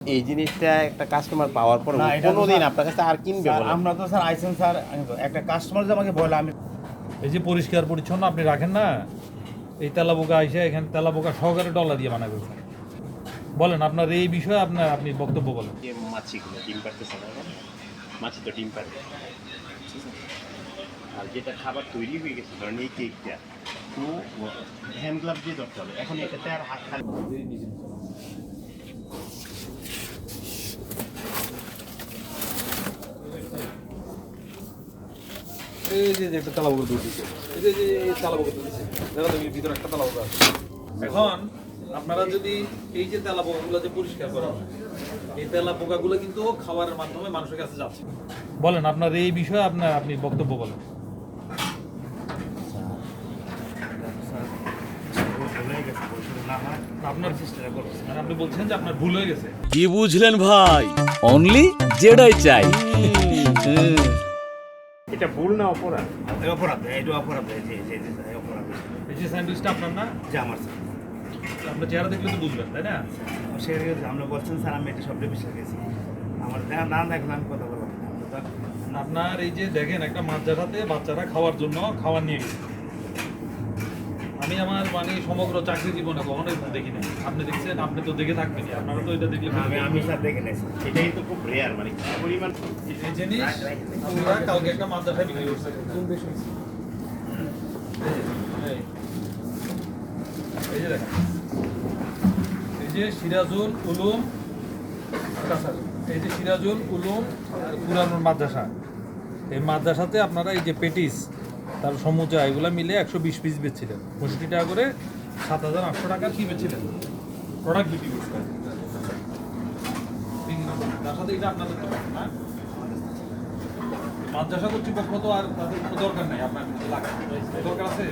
এই জিনিসটা একটা কাস্টমার পাওয়ার পর না, এটা তো কোনোদিন স্যার- আপনার কাছে আর কিনবে স্যার, বলেন? আমরা তো স্যার আইসেন স্যার, একটা কাস্টমার যে আমাকে বলে আমি এই যে পরিষ্কার পরিচ্ছন্ন আপনি রাখেন না, এই তেলাপোকা এসে এখানে তেলাপোকা সহকারে ডলা দিয়ে বানা করছেন। বলেন আপনার এই বিষয়ে আপনি বক্তব্য বলেন। যে মাছিগুলো ডিম পারতেছে না এখন? মাছি তো ডিম পারে। আর যেটা খাবার তৈরি হয়ে গেছে ধরেন এই কেকটা, তো হ্যান্ড গ্লাভ দিয়ে ধরতে হবে। এখন এটাতে আর হাত খালি এই যে একটা তেলাপোকা দুধ দিচ্ছে, এই যে এই তেলাপোকা দুধ দিচ্ছে, দেখা যাবে ভিতরে একটা তেলাপোকা আছে। এখন আপনারা যদি এই যে তেলাপোকাগুলো যে পরিষ্কার করা হয়, এই তেলাপোকাগুলো কিন্তু খাবারের মাধ্যমে মানুষের কাছে যাচ্ছে। বলেন আপনার এই বিষয়ে আপনি বক্তব্য বলেন। ভুলে গেছে, বলছিল না হয় আপনার চেষ্টা করছেন, মানে আপনি বলছেন যে আপনার ভুল হয়ে গেছে। কি বুঝলেন ভাই? অনলি যেটাই চাই। এটা ভুল না অপরাধ? এই অপরাধ, এইটা অপরাধ, এই যে এই অপরাধ এই যে স্যান্ডউইচটা আপনার না, যে আমার স্যার আপনার চেহারা দেখলে তো বুঝবেন, তাই না? সে আমরা বলছেন স্যার আমি এটা সবটা বিশ্বাস গেছি আমার না দেখলে আমি কথা বললাম না। আমরা তো- আপনার এই যে দেখেন একটা মাদ্রাসাতে বাচ্চারা খাওয়ার জন্য খাবার নিয়ে গেছে। আমি আমার মানে সমগ্র চাকরি জীবনে কখনো এরকম দেখি নাই। আপনি দেখছেন, আপনি তো দেখে থাকবেন, আপনারা তো এটা দেখলে আমি স্যার দেখে নেই স্যার। এটাই তো খুব রেয়ার, মানে কি পরিমাণ এই জিনিস আমরা কালকে একটা মাদ্রাসায় বিক্রি করছি। এই- এই যে দেখেন, এই যে সিরাজুল উলুম কাসার, এই যে সিরাজুল উলুম কুরআনুল মাদ্রাসা, এই মাদ্রাসাতে আপনারা এই যে পেটিস তার সমুচা এগুলো মিলে 120 পিস বেচছিলেন, 65 টাকা করে 7,800 টাকার কি বেচছিলেন, প্রোডাক্ট বিক্রি করছিলেন। তার সাথে এটা আপনাদের দোকান না, মাদ্রাসা কর্তৃপক্ষ তো আর তাদের কোনো দরকার নেই, আপনার দরকার আছে।